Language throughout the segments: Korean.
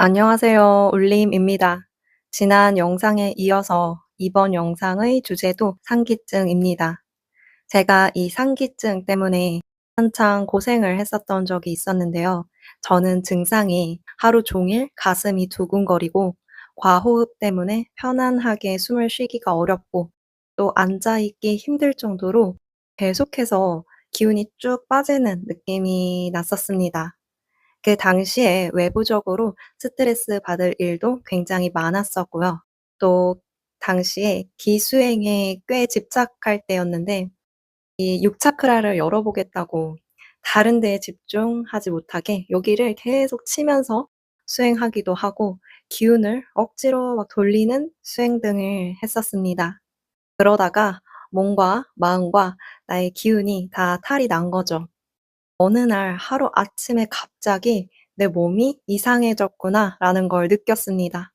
안녕하세요. 울림입니다. 지난 영상에 이어서 이번 영상의 주제도 상기증입니다. 제가 이 상기증 때문에 한창 고생을 했었던 적이 있었는데요. 저는 증상이 하루 종일 가슴이 두근거리고 과호흡 때문에 편안하게 숨을 쉬기가 어렵고 또 앉아있기 힘들 정도로 계속해서 기운이 쭉 빠지는 느낌이 났었습니다. 그 당시에 외부적으로 스트레스 받을 일도 굉장히 많았었고요. 또 당시에 기수행에 꽤 집착할 때였는데 이 6 차크라를 열어보겠다고 다른 데에 집중하지 못하게 여기를 계속 치면서 수행하기도 하고 기운을 억지로 막 돌리는 수행 등을 했었습니다. 그러다가 몸과 마음과 나의 기운이 다 탈이 난 거죠. 어느 날 하루아침에 갑자기 '내 몸이 이상해졌구나.'라는 걸 느꼈습니다.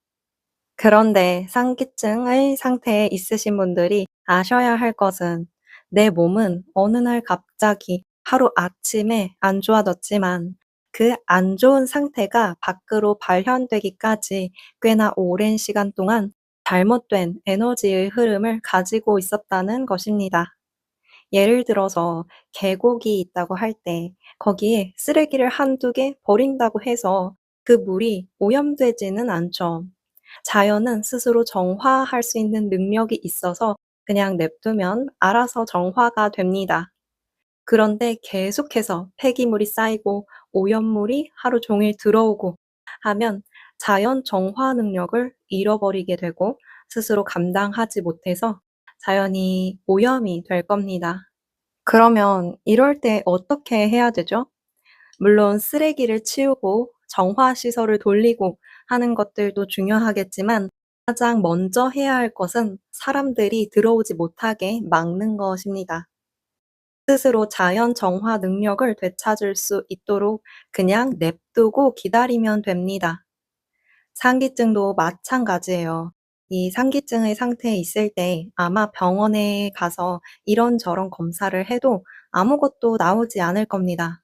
그런데 상기증의 상태에 있으신 분들이 아셔야 할 것은 내 몸은 어느 날 갑자기 하루아침에 안 좋아졌지만 그 안 좋은 상태가 밖으로 발현되기까지 꽤나 오랜 시간 동안 잘못된 에너지의 흐름을 가지고 있었다는 것입니다. 예를 들어서 계곡이 있다고 할 때 거기에 쓰레기를 한두 개 버린다고 해서 그 물이 오염되지는 않죠. 자연은 스스로 정화할 수 있는 능력이 있어서 그냥 냅두면 알아서 정화가 됩니다. 그런데 계속해서 폐기물이 쌓이고 오염물이 하루 종일 들어오고 하면 자연 정화 능력을 잃어버리게 되고 스스로 감당하지 못해서 자연이 오염이 될 겁니다. 그러면 이럴 때 어떻게 해야 되죠? 물론 쓰레기를 치우고 정화 시설을 돌리고 하는 것들도 중요하겠지만 가장 먼저 해야 할 것은 사람들이 들어오지 못하게 막는 것입니다. 스스로 자연 정화 능력을 되찾을 수 있도록 그냥 냅두고 기다리면 됩니다. 상기증도 마찬가지예요. 이 상기증의 상태에 있을 때 아마 병원에 가서 이런저런 검사를 해도 아무것도 나오지 않을 겁니다.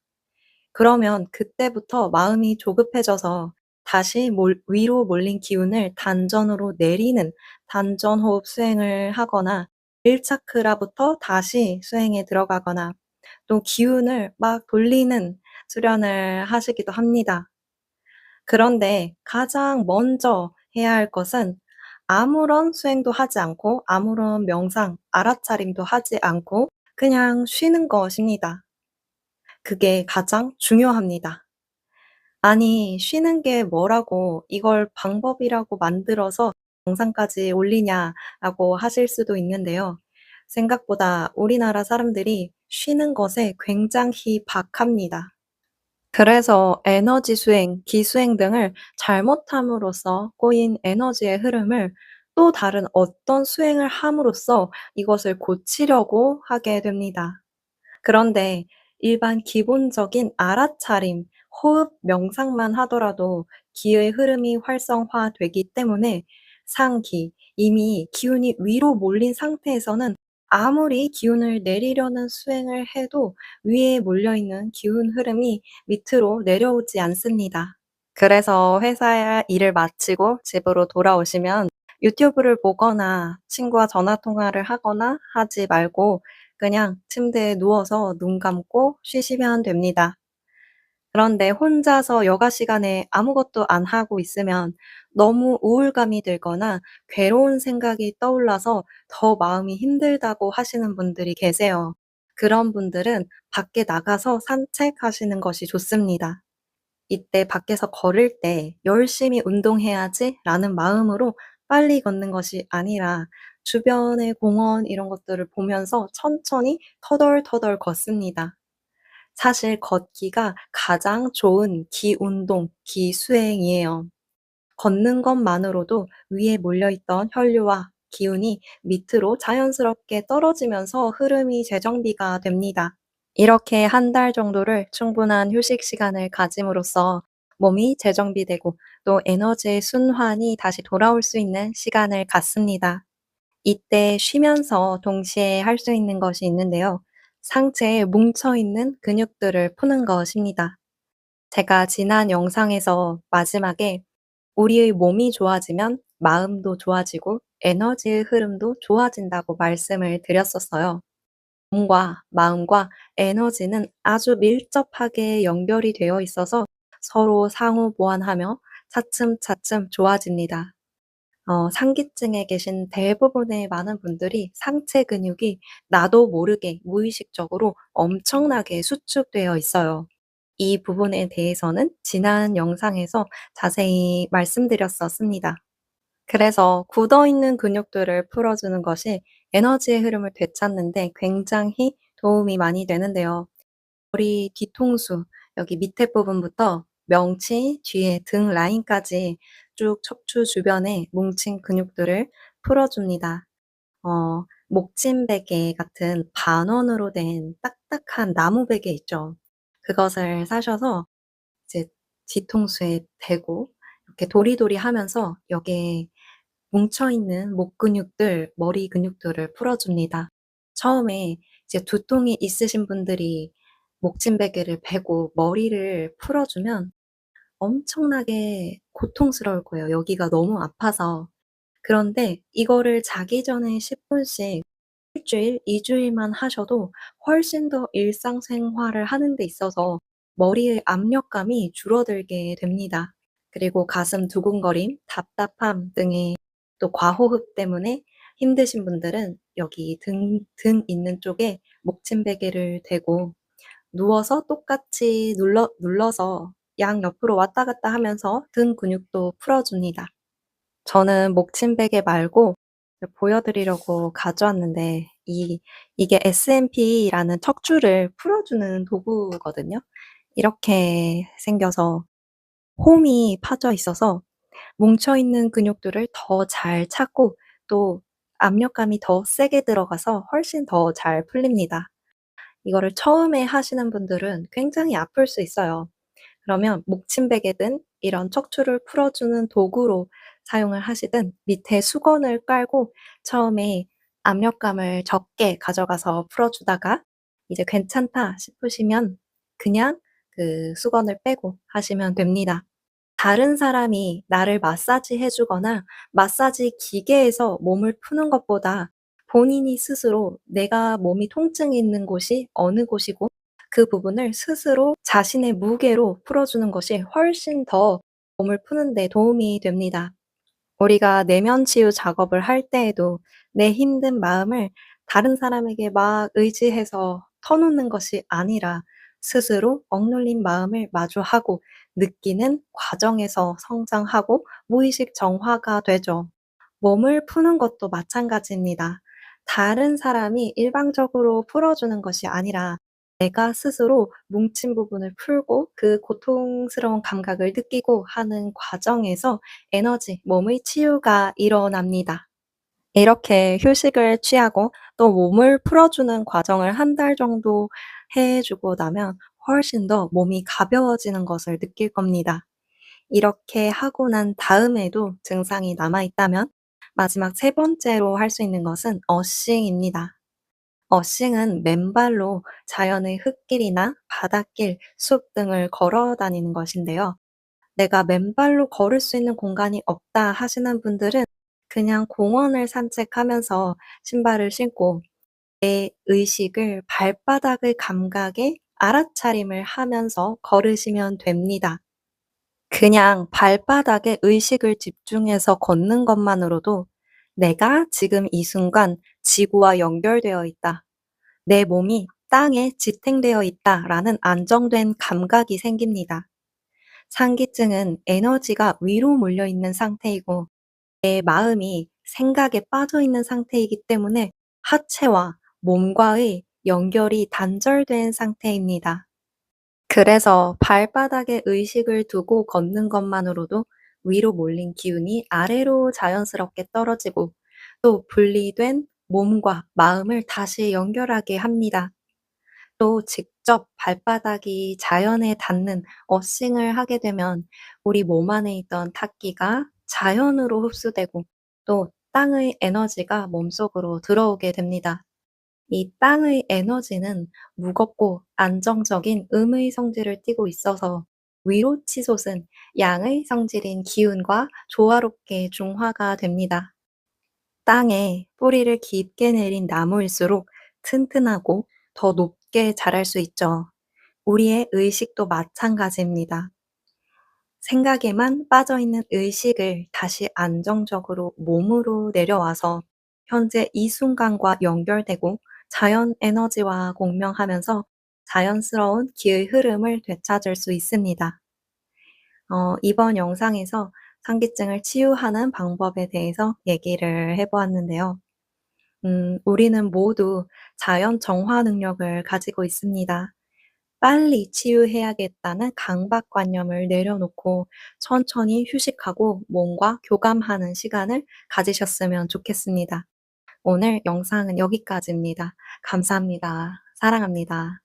그러면 그때부터 마음이 조급해져서 다시 위로 몰린 기운을 단전으로 내리는 단전 호흡 수행을 하거나 1 차크라부터 다시 수행에 들어가거나 또 기운을 막 돌리는 수련을 하시기도 합니다. 그런데 가장 먼저 해야 할 것은 아무런 수행도 하지 않고 아무런 명상, 알아차림도 하지 않고 그냥 쉬는 것입니다. 그게 가장 중요합니다. 아니, 쉬는 게 뭐라고 이걸 방법이라고 만들어서 영상까지 올리냐라고 하실 수도 있는데요. 생각보다 우리나라 사람들이 쉬는 것에 굉장히 박합니다. 그래서 에너지 수행, 기수행 등을 잘못함으로써 꼬인 에너지의 흐름을 또 다른 어떤 수행을 함으로써 이것을 고치려고 하게 됩니다. 그런데 일반 기본적인 알아차림, 호흡, 명상만 하더라도 기의 흐름이 활성화되기 때문에 상기, 이미 기운이 위로 몰린 상태에서는 아무리 기운을 내리려는 수행을 해도 위에 몰려있는 기운 흐름이 밑으로 내려오지 않습니다. 그래서 회사 일을 마치고 집으로 돌아오시면 유튜브를 보거나 친구와 전화 통화를 하거나 하지 말고 그냥 침대에 누워서 눈 감고 쉬시면 됩니다. 그런데 혼자서 여가 시간에 아무것도 안 하고 있으면 너무 우울감이 들거나 괴로운 생각이 떠올라서 더 마음이 힘들다고 하시는 분들이 계세요. 그런 분들은 밖에 나가서 산책하시는 것이 좋습니다. 이때 밖에서 걸을 때 '열심히 운동해야지.'라는 마음으로 빨리 걷는 것이 아니라 주변의 공원 이런 것들을 보면서 천천히 터덜터덜 걷습니다. 사실 걷기가 가장 좋은 기운동, 기수행이에요. 걷는 것만으로도 위에 몰려있던 혈류와 기운이 밑으로 자연스럽게 떨어지면서 흐름이 재정비가 됩니다. 이렇게 한 달 정도를 충분한 휴식 시간을 가짐으로써 몸이 재정비되고 또 에너지의 순환이 다시 돌아올 수 있는 시간을 갖습니다. 이때 쉬면서 동시에 할 수 있는 것이 있는데요. 상체에 뭉쳐 있는 근육들을 푸는 것입니다. 제가 지난 영상에서 마지막에 우리의 몸이 좋아지면 마음도 좋아지고 에너지의 흐름도 좋아진다고 말씀을 드렸었어요. 몸과 마음과 에너지는 아주 밀접하게 연결이 되어 있어서 서로 상호 보완하며 차츰차츰 좋아집니다. 상기증에 계신 대부분의 많은 분들이 상체 근육이 나도 모르게 무의식적으로 엄청나게 수축되어 있어요. 이 부분에 대해서는 지난 영상에서 자세히 말씀드렸었습니다. 그래서 굳어있는 근육들을 풀어주는 것이 에너지의 흐름을 되찾는 데 굉장히 도움이 많이 되는데요. 머리 뒤통수, 여기 밑에 부분부터 명치, 뒤에 등 라인까지 쭉 척추 주변에 뭉친 근육들을 풀어줍니다. 목침베개 같은 반원으로 된 딱딱한 나무 베개 있죠. 그것을 사셔서 이제 뒤통수에 대고 이렇게 도리도리 하면서 여기에 뭉쳐있는 목 근육들, 머리 근육들을 풀어줍니다. 처음에 이제 두통이 있으신 분들이 목침베개를 베고 머리를 풀어주면 엄청나게 고통스러울 거예요. 여기가 너무 아파서. 그런데 이거를 자기 전에 10분씩 1주일, 2주일만 하셔도 훨씬 더 일상생활을 하는 데 있어서 머리의 압력감이 줄어들게 됩니다. 그리고 가슴 두근거림, 답답함 등의 또 과호흡 때문에 힘드신 분들은 여기 등 있는 쪽에 목침베개를 대고 누워서 똑같이 눌러서 양옆으로 왔다 갔다 하면서 등 근육도 풀어줍니다. 저는 목침베개 말고 보여드리려고 가져왔는데 이게 SNP라는 척추를 풀어주는 도구거든요. 이렇게 생겨서 홈이 파져 있어서 뭉쳐있는 근육들을 더 잘 찾고 또 압력감이 더 세게 들어가서 훨씬 더 잘 풀립니다. 이거를 처음에 하시는 분들은 굉장히 아플 수 있어요. 그러면 목침베개든 이런 척추를 풀어주는 도구로 사용을 하시든 밑에 수건을 깔고 처음에 압력감을 적게 가져가서 풀어주다가 이제 괜찮다 싶으시면 그냥 그 수건을 빼고 하시면 됩니다. 다른 사람이 나를 마사지해 주거나 마사지 기계에서 몸을 푸는 것보다 본인이 스스로 내가 몸이 통증이 있는 곳이 어느 곳이고 그 부분을 스스로 자신의 무게로 풀어주는 것이 훨씬 더 몸을 푸는 데 도움이 됩니다. 우리가 내면 치유 작업을 할 때에도 내 힘든 마음을 다른 사람에게 막 의지해서 터놓는 것이 아니라 스스로 억눌린 마음을 마주하고 느끼는 과정에서 성장하고 무의식 정화가 되죠. 몸을 푸는 것도 마찬가지입니다. 다른 사람이 일방적으로 풀어주는 것이 아니라 내가 스스로 뭉친 부분을 풀고 그 고통스러운 감각을 느끼고 하는 과정에서 에너지, 몸의 치유가 일어납니다. 이렇게 휴식을 취하고 또 몸을 풀어주는 과정을 한 달 정도 해 주고 나면 훨씬 더 몸이 가벼워지는 것을 느낄 겁니다. 이렇게 하고 난 다음에도 증상이 남아 있다면 마지막 세 번째로 할 수 있는 것은 어싱입니다. 어싱은 맨발로 자연의 흙길이나 바닷길, 숲 등을 걸어 다니는 것인데요. 내가 맨발로 걸을 수 있는 공간이 없다 하시는 분들은 그냥 공원을 산책하면서 신발을 신고 내 의식을 발바닥의 감각에 알아차림을 하면서 걸으시면 됩니다. 그냥 발바닥에 의식을 집중해서 걷는 것만으로도 '내가 지금 이 순간 지구와 연결되어 있다. 내 몸이 땅에 지탱되어 있다.'라는 안정된 감각이 생깁니다. 상기증은 에너지가 위로 몰려 있는 상태이고 내 마음이 생각에 빠져 있는 상태이기 때문에 하체와 몸과의 연결이 단절된 상태입니다. 그래서 발바닥에 의식을 두고 걷는 것만으로도 위로 몰린 기운이 아래로 자연스럽게 떨어지고 또 분리된 몸과 마음을 다시 연결하게 합니다. 또 직접 발바닥이 자연에 닿는 어싱을 하게 되면 우리 몸 안에 있던 타기가 자연으로 흡수되고 또 땅의 에너지가 몸속으로 들어오게 됩니다. 이 땅의 에너지는 무겁고 안정적인 음의 성질을 띠고 있어서 위로 치솟은 양의 성질인 기운과 조화롭게 중화가 됩니다. 땅에 뿌리를 깊게 내린 나무일수록 튼튼하고 더 높게 자랄 수 있죠. 우리의 의식도 마찬가지입니다. 생각에만 빠져있는 의식을 다시 안정적으로 몸으로 내려와서 현재 이 순간과 연결되고 자연 에너지와 공명하면서 자연스러운 기의 흐름을 되찾을 수 있습니다. 이번 영상에서 상기증을 치유하는 방법에 대해서 얘기를 해보았는데요. 우리는 모두 자연 정화 능력을 가지고 있습니다. 빨리 치유해야겠다는 강박관념을 내려놓고 천천히 휴식하고 몸과 교감하는 시간을 가지셨으면 좋겠습니다. 오늘 영상은 여기까지입니다. 감사합니다. 사랑합니다.